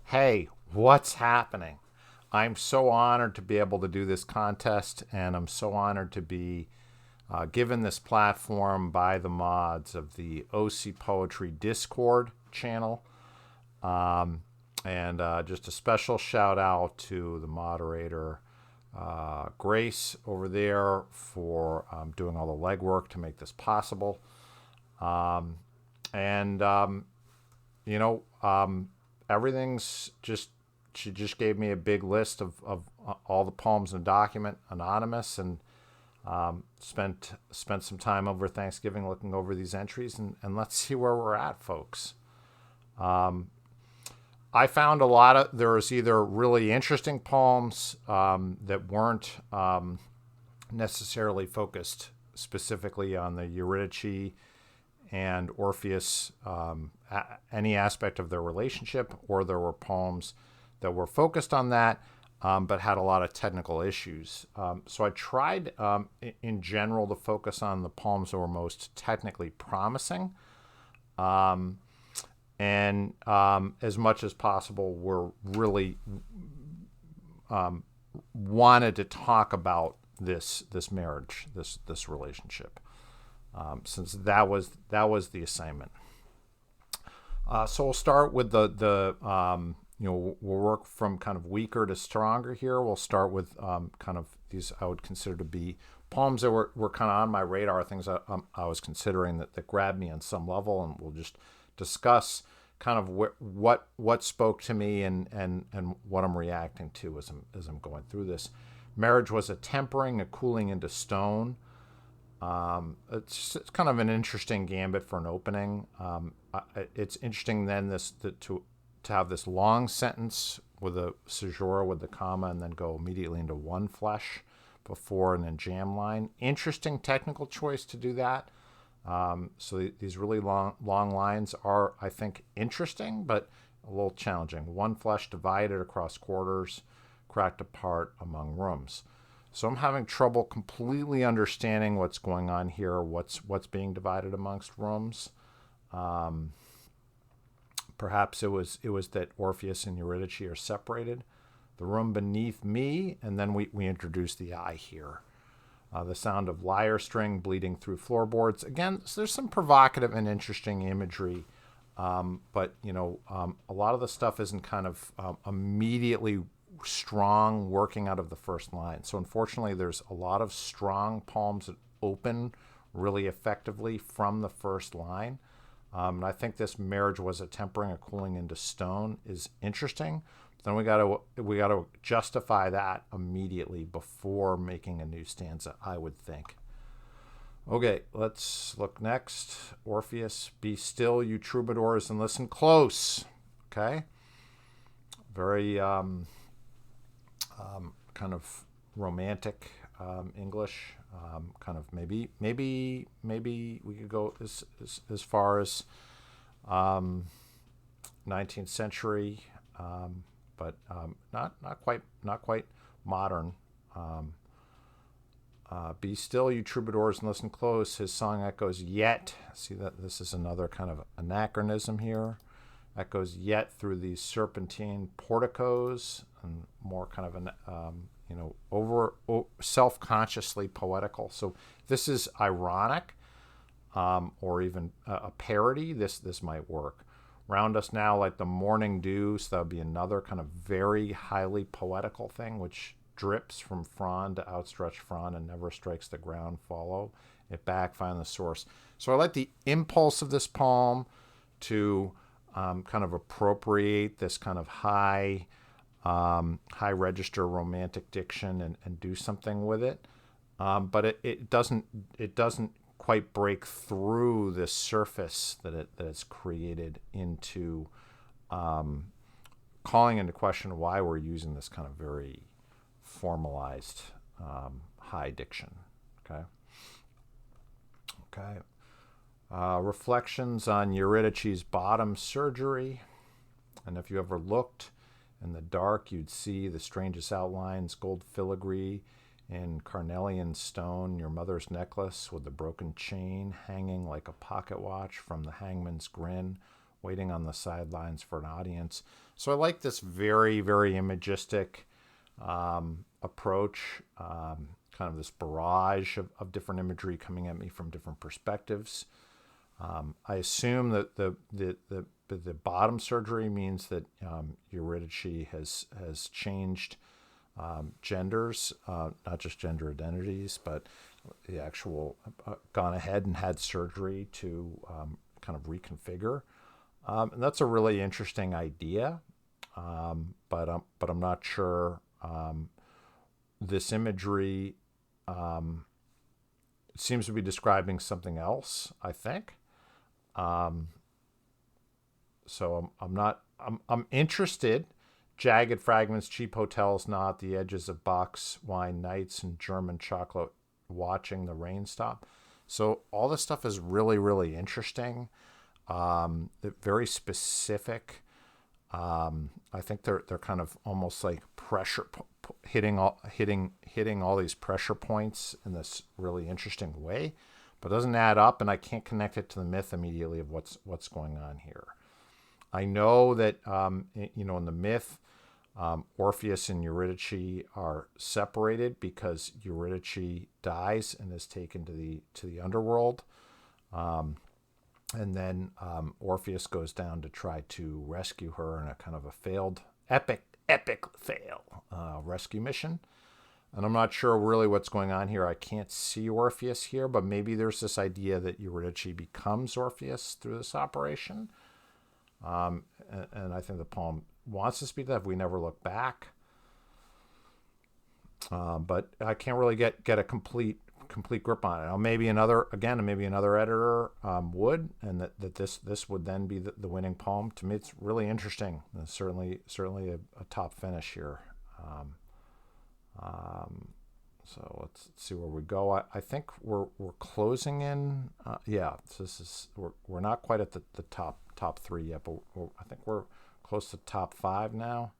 Hey, what's happening? I'm so honored to be able to do this contest, and I'm so honored to be given this platform by the mods of the OC Poetry Discord channel. Um, and just a special shout out to the moderator, Grace, over there for doing all the legwork to make this possible. Um, and you know, everything's just she just gave me a big list of all the poems in the document, anonymous, and spent some time over Thanksgiving looking over these entries, and let's see where we're at, folks. I found a lot of there was either really interesting poems that weren't necessarily focused specifically on the Eurydice and Orpheus, any aspect of their relationship, or there were poems that were focused on that, but had a lot of technical issues. So I tried, in general, to focus on the poems that were most technically promising, and as much as possible, were really wanted to talk about this marriage, this relationship, since that was the assignment. So we'll start with the we'll work from kind of weaker to stronger here. We'll start with kind of these I would consider to be poems that were kind of on my radar, things I was considering that grabbed me on some level, and we'll just discuss kind of what spoke to me and what I'm reacting to as I'm going through this. Marriage was a tempering, a cooling into stone. It's kind of an interesting gambit for an opening. It's interesting then to have this long sentence with a caesura with the comma and then go immediately into one flesh before and then jam line. Interesting technical choice to do that. So these really long lines are, I think, interesting, but a little challenging. One flesh divided across quarters, cracked apart among rooms. So I'm having trouble completely understanding what's going on here, what's being divided amongst rooms. Perhaps it was that Orpheus and Eurydice are separated. The room beneath me, and then we introduce the I here. The sound of lyre string bleeding through floorboards. Again, so there's some provocative and interesting imagery, but a lot of the stuff isn't kind of immediately strong working out of the first line. So unfortunately, there's a lot of strong poems that open really effectively from the first line. And I think this marriage was a tempering, a cooling into stone is interesting. But then we got to justify that immediately before making a new stanza, I would think. Okay, let's look next. Orpheus, be still, you troubadours, and listen close. Okay, very kind of romantic English. Kind of maybe we could go as far as 19th century, but not quite modern. Be still, you troubadours, and listen close. His song echoes yet. See that this is another kind of anachronism here. Echoes yet through these serpentine porticos, and more kind of an over self-consciously poetical. So this is ironic, or even a parody. This might work. Round us now like the morning dew. So that would be another kind of very highly poetical thing, which drips from frond to outstretched frond and never strikes the ground. Follow it back, find the source. So I like the impulse of this poem to kind of appropriate this kind of high register romantic diction and do something with it. But it doesn't quite break through this surface that it's created into calling into question why we're using this kind of very formalized high diction. Okay. Reflections on Eurydice's bottom surgery. And if you ever looked in the dark, you'd see the strangest outlines, gold filigree in carnelian stone, your mother's necklace with the broken chain hanging like a pocket watch from the hangman's grin, waiting on the sidelines for an audience. So I like this very, very imagistic approach, kind of this barrage of different imagery coming at me from different perspectives. I assume that the bottom surgery means that Eurydice has changed genders, not just gender identities, but the actual gone ahead and had surgery to kind of reconfigure. And that's a really interesting idea, but I'm not sure. This imagery seems to be describing something else, I think. So I'm interested. Jagged fragments, cheap hotels, not the edges of box wine nights and German chocolate, watching the rain stop. So all this stuff is really, really interesting. Very specific. I think they're kind of almost like pressure hitting all these pressure points in this really interesting way, but it doesn't add up, and I can't connect it to the myth immediately of what's going on here. I know that in the myth, Orpheus and Eurydice are separated because Eurydice dies and is taken to the underworld. And then Orpheus goes down to try to rescue her in a kind of a failed, epic fail rescue mission. And I'm not sure really what's going on here. I can't see Orpheus here, but maybe there's this idea that Eurydice becomes Orpheus through this operation. And I think the poem wants to speak to that if we never look back. But I can't really get a complete grip on it. Now, maybe another editor would, and that this would then be the winning poem. To me, it's really interesting. It's certainly a top finish here. So let's see where we go. I think we're closing in. So we're not quite at the top three yet, but I think we're close to top 5 now.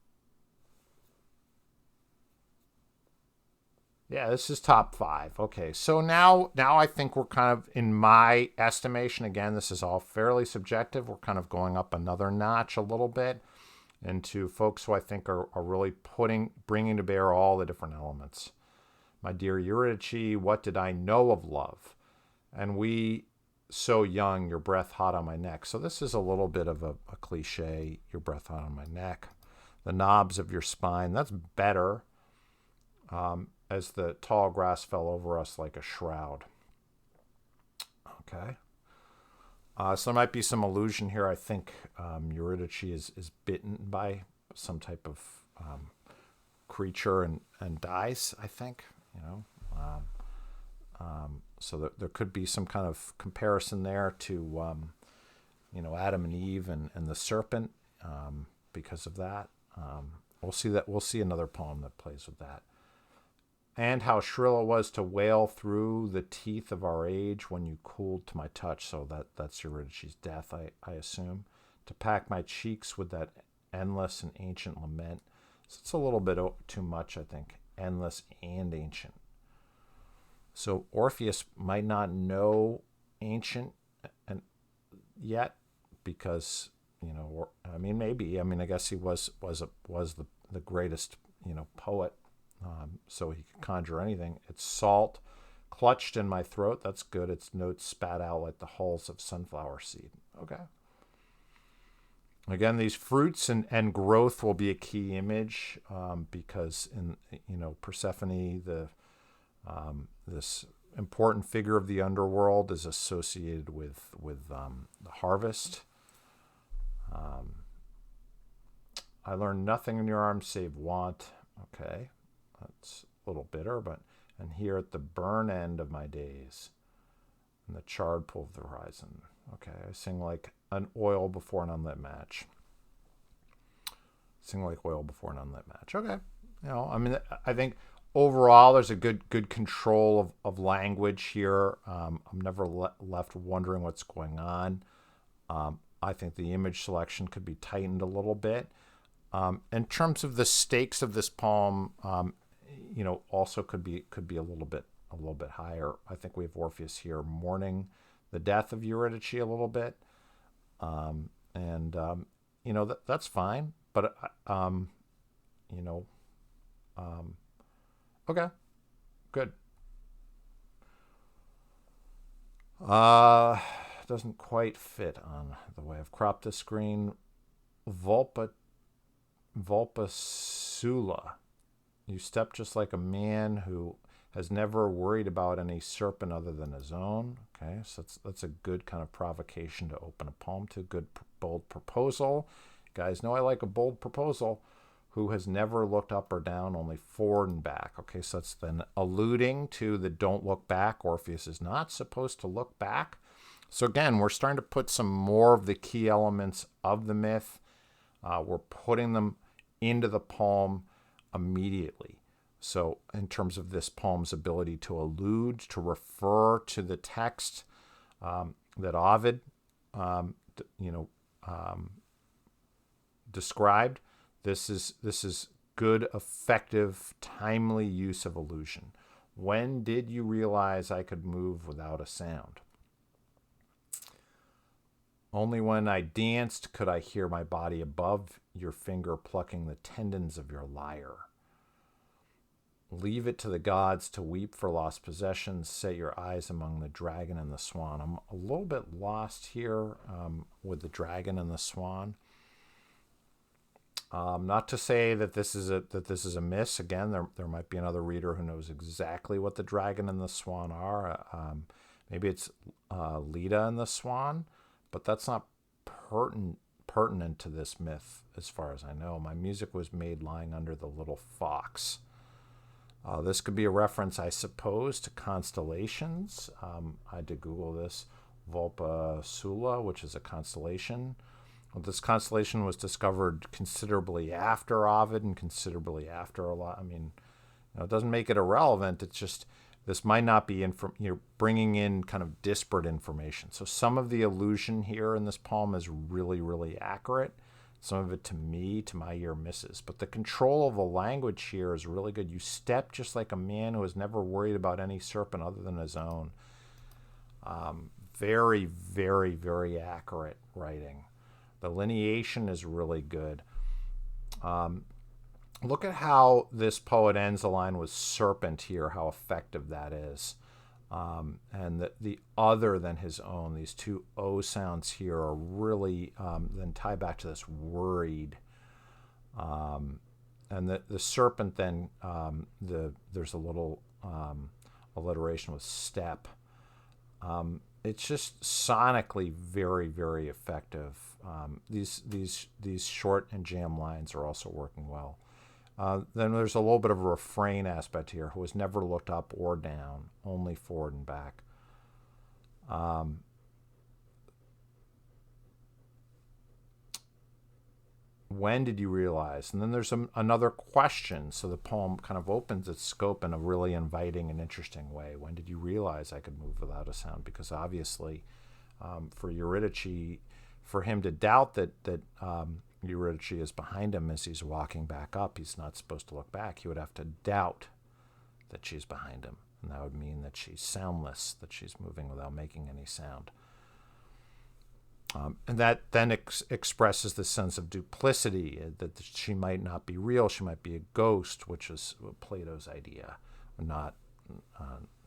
Yeah, this is top 5. Okay, so now I think we're kind of, in my estimation, again, this is all fairly subjective, we're kind of going up another notch a little bit into folks who I think are really bringing to bear all the different elements. My dear Eurydice, what did I know of love? And we, so young, your breath hot on my neck. So this is a little bit of a cliche, your breath hot on my neck. The knobs of your spine, that's better. As the tall grass fell over us like a shroud. Okay. So there might be some allusion here. I think Eurydice is bitten by some type of creature and dies, I think. So there could be some kind of comparison there to, Adam and Eve and the serpent because of that. We'll see another poem that plays with that. And how shrill it was to wail through the teeth of our age when you cooled to my touch. So that's Eurydice's death, I assume. To pack my cheeks with that endless and ancient lament. So it's a little bit too much, I think. Endless and ancient. So Orpheus might not know ancient yet because, maybe. I guess he was the greatest, poet. So he could conjure anything. It's salt clutched in my throat. That's good. Its notes spat out like the hulls of sunflower seed. Okay. Again, these fruits and growth will be a key image because in Persephone, this important figure of the underworld is associated with the harvest. I learned nothing in your arms save want. Okay. That's a little bitter, and here at the burn end of my days, in the charred pool of the horizon. Okay, I sing like an oil before an unlit match. Okay, I think overall there's a good control of language here. I'm never left wondering what's going on. I think the image selection could be tightened a little bit. In terms of the stakes of this poem, also could be a little bit higher. I think we have Orpheus here mourning the death of Eurydice a little bit, And that's fine. But you know, um, okay, good. Uh, doesn't quite fit on the way I've cropped the screen. Vulpa Vulpasula. You step just like a man who has never worried about any serpent other than his own. Okay, so that's a good kind of provocation to open a poem to. Good bold proposal. You guys know I like a bold proposal. Who has never looked up or down, only forward and back. Okay, so that's then alluding to the don't look back. Orpheus is not supposed to look back. So again, we're starting to put some more of the key elements of the myth. We're putting them into the poem immediately. So in terms of this poem's ability to allude, to refer to the text that Ovid, described, this is good, effective, timely use of allusion. When did you realize I could move without a sound? Only when I danced could I hear my body above your finger plucking the tendons of your lyre. Leave it to the gods to weep for lost possessions. Set your eyes among the dragon and the swan. I'm a little bit lost here with the dragon and the swan. Not to say that this is a miss. Again, there might be another reader who knows exactly what the dragon and the swan are. Maybe it's Leda and the swan, but that's not pertinent to this myth, as far as I know. My music was made lying under the little fox. This could be a reference, I suppose, to constellations. I had to Google this. Vulpasula, which is a constellation. Well, this constellation was discovered considerably after Ovid and considerably after a lot. I mean, it doesn't make it irrelevant. It's just this might not be you're bringing in kind of disparate information. So some of the allusion here in this poem is really, really accurate. Some of it, to me, to my ear, misses. But the control of the language here is really good. You step just like a man who has never worried about any serpent other than his own. Very, very, very accurate writing. The lineation is really good. Look at how this poet ends the line with serpent here, how effective that is. And the other than his own, these two O sounds here are really, then tie back to this worried. And the serpent then, there's a little alliteration with step. It's just sonically very, very effective. These short and jam lines are also working well. Then there's a little bit of a refrain aspect here. Who has never looked up or down, only forward and back. When did you realize? And then there's another question. So the poem kind of opens its scope in a really inviting and interesting way. When did you realize I could move without a sound? Because obviously, for Eurydice, for him to doubt that Eurydice is behind him as he's walking back up, he's not supposed to look back. He would have to doubt that she's behind him. And that would mean that she's soundless, that she's moving without making any sound. And that then expresses the sense of duplicity, that she might not be real, she might be a ghost, which is Plato's idea, not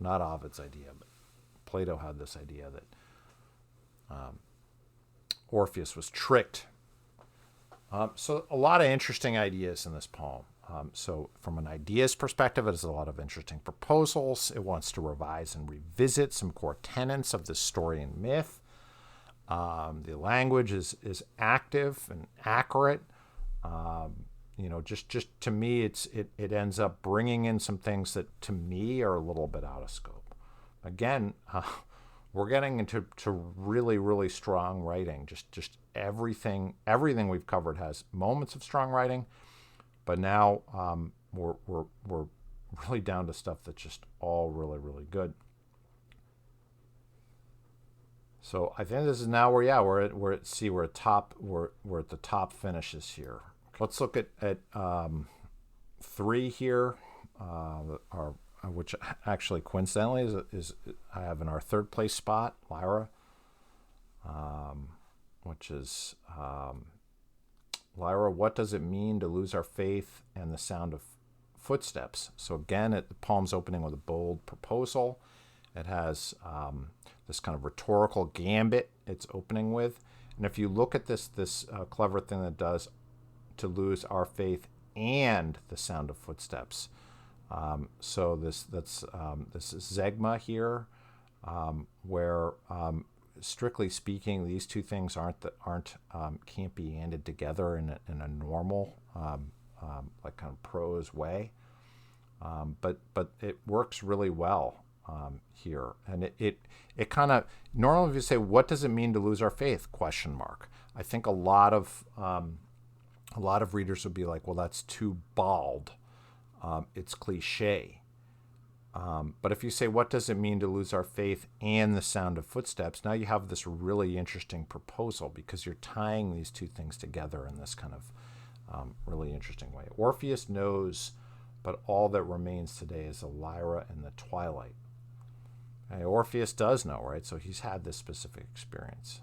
Ovid's idea, but Plato had this idea that Orpheus was tricked. So a lot of interesting ideas in this poem. So from an ideas perspective, it has a lot of interesting proposals. It wants to revise and revisit some core tenets of the story and myth. The language is active and accurate. Just to me, it ends up bringing in some things that to me are a little bit out of scope. Again, we're getting into really, really strong writing. Just everything we've covered has moments of strong writing, but now we're really down to stuff that's just all really, really good. So I think this is now where we're at we're at the top finishes here. Let's look at 3 here, which actually coincidentally is I have in our 3rd place spot, Lyra. which is Lyra, what does it mean to lose our faith and the sound of footsteps? So again, the poem's opening with a bold proposal. It has this kind of rhetorical gambit it's opening with. And if you look at this clever thing that does to lose our faith and the sound of footsteps. So this is Zegma here, where strictly speaking, these two things can't be handed together in a normal like kind of prose way. But it works really well here, and it kind of normally if you say what does it mean to lose our faith ? I think a lot of readers would be like, well, that's too bald. It's cliche. But if you say, what does it mean to lose our faith and the sound of footsteps? Now you have this really interesting proposal because you're tying these two things together in this kind of really interesting way. Orpheus knows, but all that remains today is a lyra in the twilight. Okay, Orpheus does know, right? So he's had this specific experience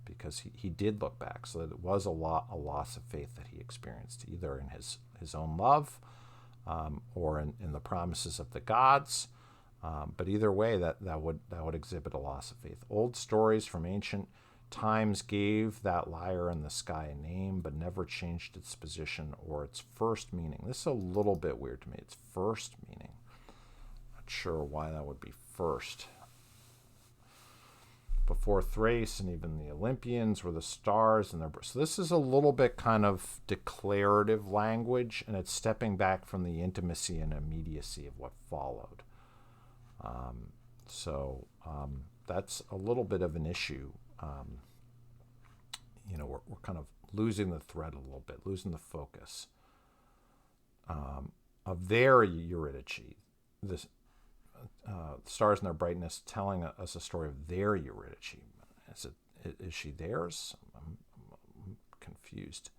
because he did look back. So it was a loss of faith that he experienced, either in his own love or in the promises of the gods. But either way, that would exhibit a loss of faith. Old stories from ancient times gave that lyre in the sky a name, but never changed its position or its first meaning. This is a little bit weird to me. Its first meaning. Not sure why that would be first. Before Thrace and even the Olympians were the stars and so this is a little bit kind of declarative language, and it's stepping back from the intimacy and immediacy of what followed. So that's a little bit of an issue. We're kind of losing the thread a little bit, losing the focus of their Eurydice. This stars in their brightness telling us a story of their Eurydice. Is she theirs? I'm confused.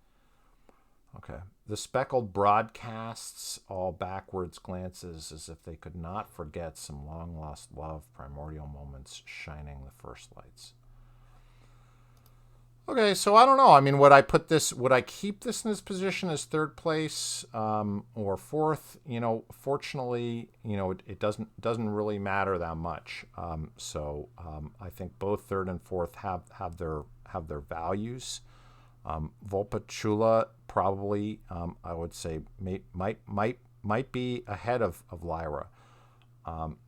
Okay. The speckled broadcasts all backwards glances as if they could not forget some long-lost love, primordial moments shining the first lights. Okay, so I don't know. I mean, would I keep this in this position as third place or fourth? Fortunately, it doesn't really matter that much. So I think both third and fourth have their values. Volpacula probably, I would say, might be ahead of Lyra.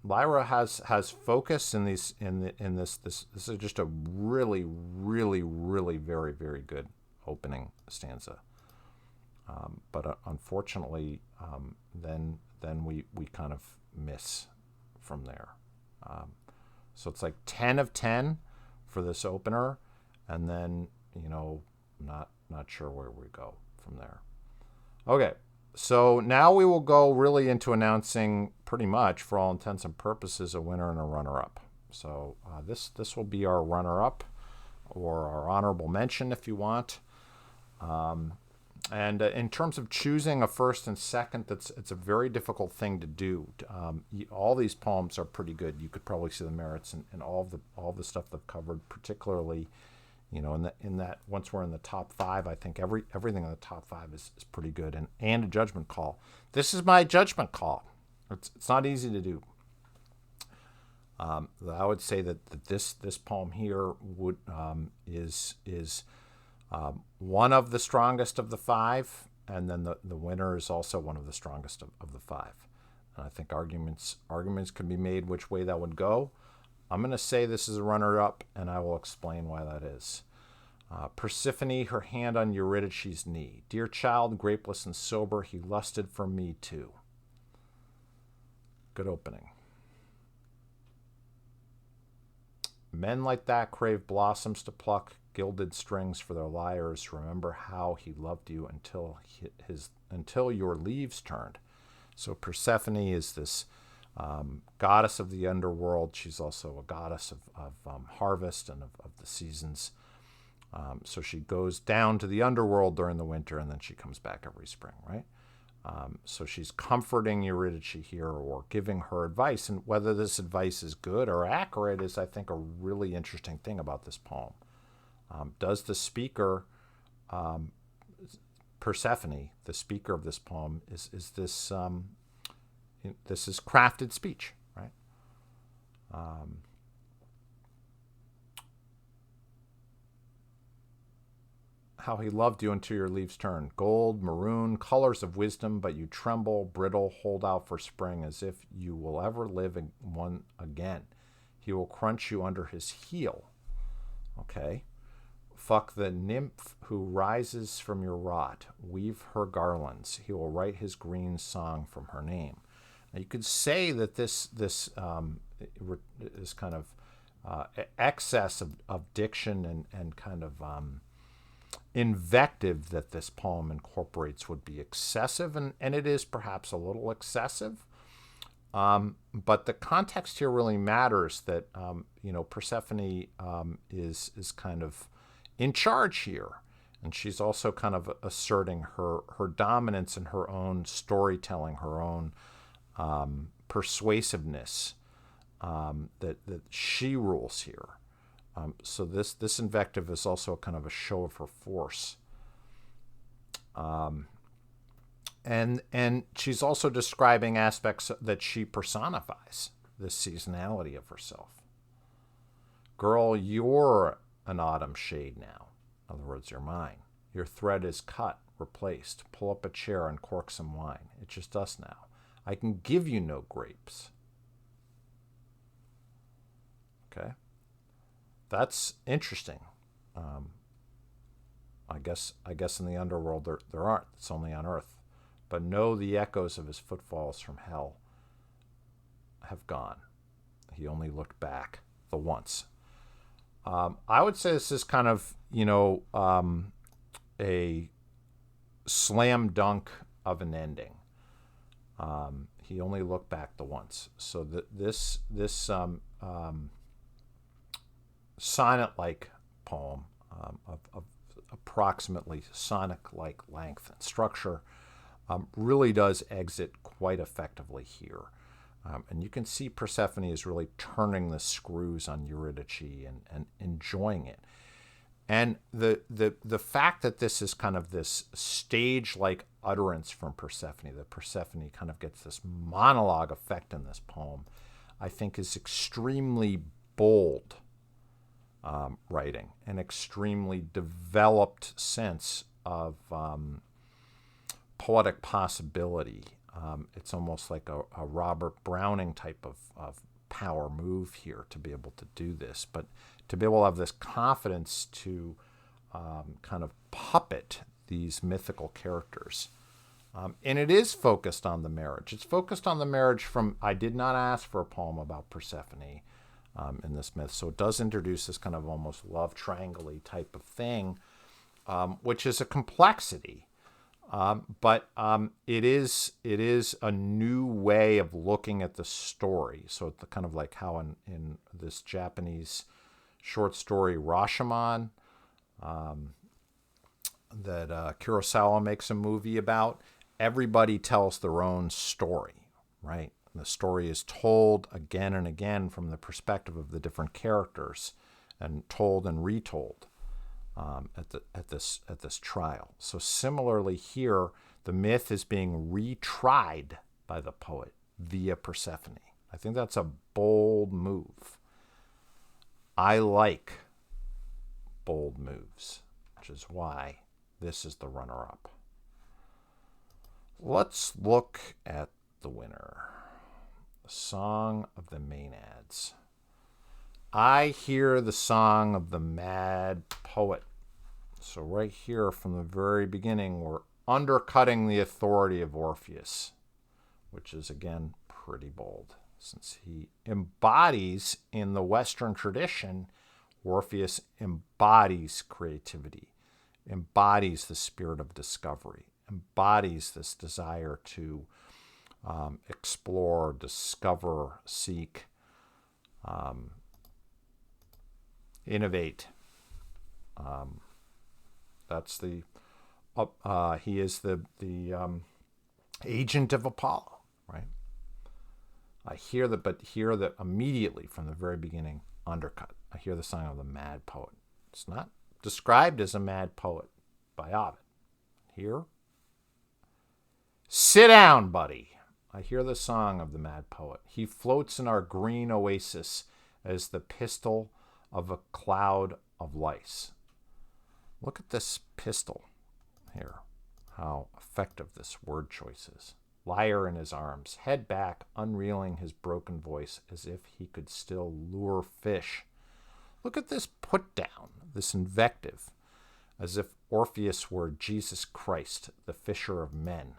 Lyra has focus in these in this. This is just a really, really, really very, very good opening stanza. But unfortunately, then we kind of miss from there. So it's like 10 of 10 for this opener, and then not sure where we go from there. Okay. So now we will go really into announcing pretty much, for all intents and purposes, a winner and a runner-up. So this will be our runner-up, or our honorable mention, if you want. And in terms of choosing a first and second, it's a very difficult thing to do. All these poems are pretty good. You could probably see the merits in all the stuff they've covered, particularly. In that once we're in the top five, I think everything in the top five is pretty good, and a judgment call. This is my judgment call. It's not easy to do. I would say that this poem here is one of the strongest of the five, and then the winner is also one of the strongest of the five. And I think arguments can be made which way that would go. I'm going to say this is a runner-up, and I will explain why that is. Persephone, her hand on Eurydice's knee. Dear child, grapeless and sober, he lusted for me too. Good opening. Men like that crave blossoms to pluck, gilded strings for their lyres. Remember how he loved you until your leaves turned. So Persephone is this goddess of the underworld. She's also a goddess of harvest and of the seasons. So she goes down to the underworld during the winter, and then she comes back every spring, right? So she's comforting Eurydice here, or giving her advice. And whether this advice is good or accurate is, I think, a really interesting thing about this poem. Does the speaker, Persephone, the speaker of this poem, is this this is crafted speech, right? How he loved you until your leaves turn. Gold, maroon, colors of wisdom, but you tremble, brittle, hold out for spring as if you will ever live one again. He will crunch you under his heel. Okay. Fuck the nymph who rises from your rot. Weave her garlands. He will write his green song from her name. Now you could say that this is kind of excess of diction and kind of invective that this poem incorporates would be excessive, and it is perhaps a little excessive. But the context here really matters, that Persephone is kind of in charge here, and she's also kind of asserting her dominance in her own storytelling, her own persuasiveness, that she rules here. So this invective is also kind of a show of her force. And she's also describing aspects that she personifies, this seasonality of herself. Girl, you're an autumn shade now. In other words, you're mine. Your thread is cut, replaced. Pull up a chair and cork some wine. It's just us now. I can give you no grapes. Okay. That's interesting. I guess in the underworld there aren't. It's only on earth. But know the echoes of his footfalls from hell have gone. He only looked back the once. I would say this is kind of, a slam dunk of an ending. He only looked back the once. So this sonnet-like poem of approximately sonnet-like length and structure really does exit quite effectively here. And you can see Persephone is really turning the screws on Eurydice and enjoying it. And the fact that this is kind of this stage-like utterance from Persephone, that Persephone kind of gets this monologue effect in this poem, I think is extremely bold writing, an extremely developed sense of poetic possibility. It's almost like a Robert Browning type of power move here to be able to do this, but to be able to have this confidence to kind of puppet these mythical characters. And it is focused on the marriage. It's focused on the marriage from, I did not ask for a poem about Persephone in this myth. So it does introduce this kind of almost love triangle-y type of thing, which is a complexity. But it is a new way of looking at the story. So it's kind of like how in this Japanese short story Rashomon that Kurosawa makes a movie about, everybody tells their own story, right? And the story is told again and again from the perspective of the different characters, and told and retold. At this trial. So similarly here, the myth is being retried by the poet via Persephone. I think that's a bold move. I like bold moves, which is why this is the runner-up. Let's look at the winner. The Song of the Maenads. I hear the song of the mad poet. So right here from the very beginning, we're undercutting the authority of Orpheus, which is, again, pretty bold. Since he embodies, in the Western tradition, Orpheus embodies creativity, embodies the spirit of discovery, embodies this desire to explore, discover, seek, innovate. That's the he is the agent of Apollo, right? I hear that immediately from the very beginning, undercut. I hear the song of the mad poet. It's not described as a mad poet by Ovid. Here, sit down, buddy. I hear the song of the mad poet. He floats in our green oasis as the pistol of a cloud of lice. Look at this pistol here, how effective this word choice is. Lyre in his arms, head back, unreeling his broken voice as if he could still lure fish. Look at this put down, this invective, as if Orpheus were Jesus Christ, the fisher of men.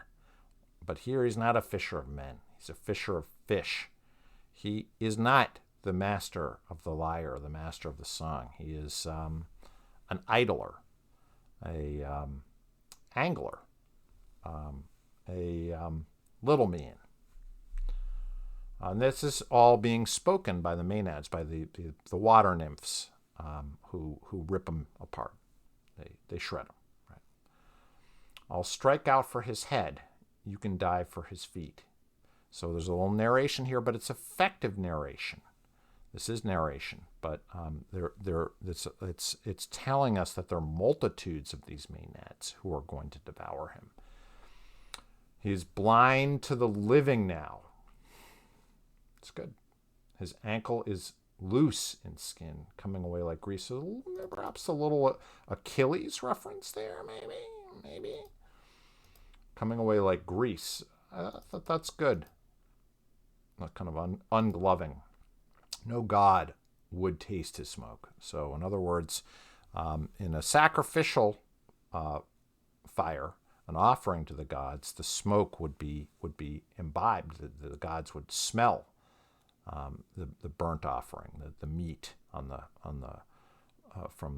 But here he's not a fisher of men. He's a fisher of fish. He is not the master of the lyre, the master of the song. He is an idler, a angler, a little man. And this is all being spoken by the Maenads, by the water nymphs who rip him apart. They shred him. Right? I'll strike out for his head. You can dive for his feet. So there's a little narration here, but it's effective narration. This is narration, but it's telling us that there are multitudes of these Maenads who are going to devour him. He's blind to the living now. It's good. His ankle is loose in skin, coming away like grease. So perhaps a little Achilles reference there, maybe. Coming away like grease. I thought that's good. Not kind of ungloving. No god would taste his smoke. So in other words, in a sacrificial fire, an offering to the gods, the smoke would be imbibed. The gods would smell the burnt offering, the meat from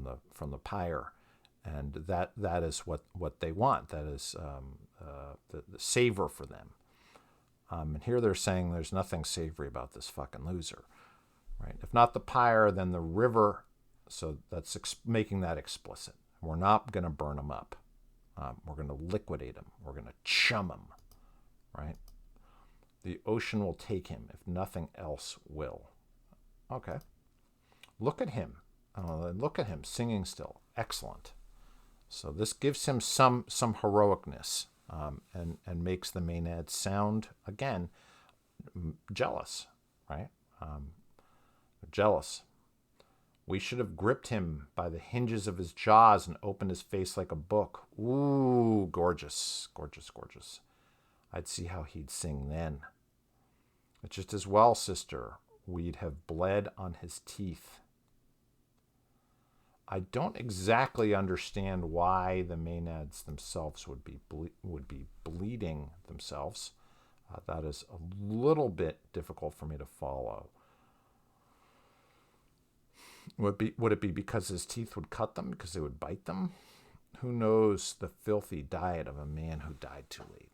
the pyre, and that is what they want. That is the savor for them. And here they're saying there's nothing savory about this fucking loser, right? If not the pyre, then the river. So that's making that explicit. We're not going to burn them up. We're going to liquidate him. We're going to chum him, right? The ocean will take him if nothing else will. Okay. Look at him. Look at him singing still. Excellent. So this gives him some heroicness and makes the Maenads sound, again, jealous, right? Jealous. We should have gripped him by the hinges of his jaws and opened his face like a book. Ooh, gorgeous, gorgeous, gorgeous. I'd see how he'd sing then. It's just as well, sister, we'd have bled on his teeth. I don't exactly understand why the Maenads themselves would be bleeding themselves. That is a little bit difficult for me to follow. Would it be because his teeth would cut them, because they would bite them? Who knows the filthy diet of a man who died too late?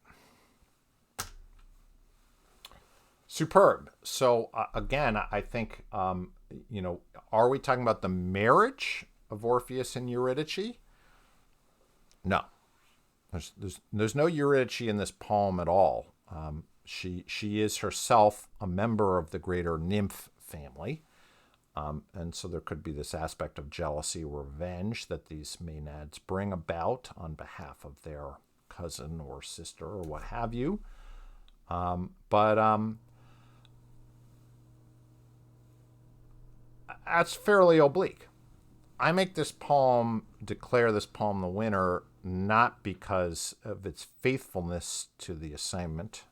Superb. So again, I think, are we talking about the marriage of Orpheus and Eurydice? No. There's no Eurydice in this poem at all. She is herself a member of the greater nymph family. And so there could be this aspect of jealousy or revenge that these Maenads bring about on behalf of their cousin or sister or what have you. But that's fairly oblique. I make this poem, declare this poem the winner, not because of its faithfulness to the assignment,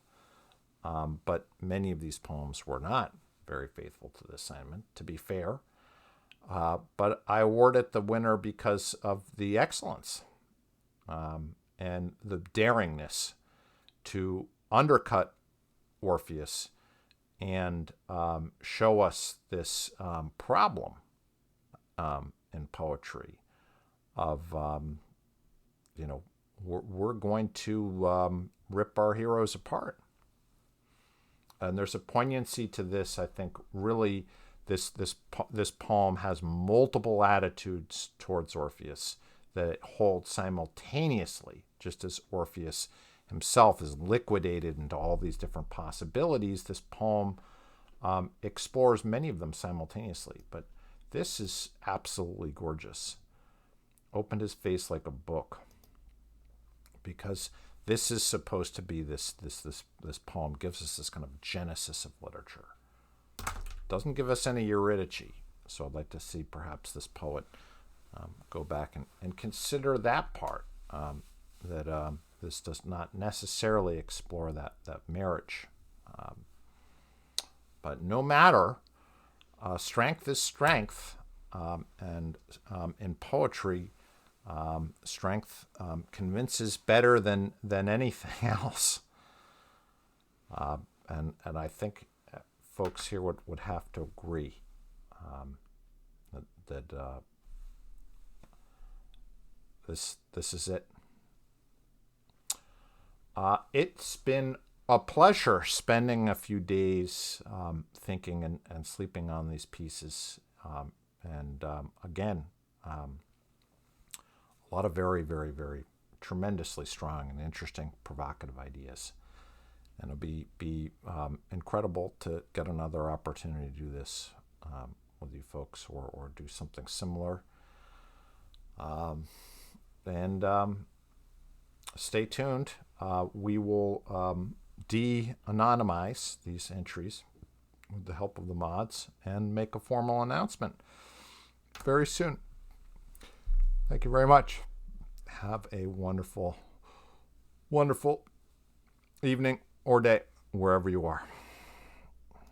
but many of these poems were not very faithful to the assignment, to be fair. But I award it the winner because of the excellence and the daringness to undercut Orpheus and show us this problem in poetry of, we're going to rip our heroes apart. And there's a poignancy to this. I think really this poem has multiple attitudes towards Orpheus that it holds simultaneously, just as Orpheus himself is liquidated into all these different possibilities. This poem explores many of them simultaneously, but this is absolutely gorgeous. opened his face like a book, because this is supposed to be this poem gives us this kind of genesis of literature. Doesn't give us any Eurydice, so I'd like to see perhaps this poet go back and consider that part, that this does not necessarily explore that marriage. But no matter, strength is strength, and in poetry, strength convinces better than anything else. And I think folks here would have to agree that this is it. It's been a pleasure spending a few days thinking and sleeping on these pieces. Again, a lot of very, very, very tremendously strong and interesting, provocative ideas. And it'll be incredible to get another opportunity to do this with you folks, or do something similar. Stay tuned. We will de-anonymize these entries with the help of the mods and make a formal announcement very soon. Thank you very much. Have a wonderful, wonderful evening or day wherever you are.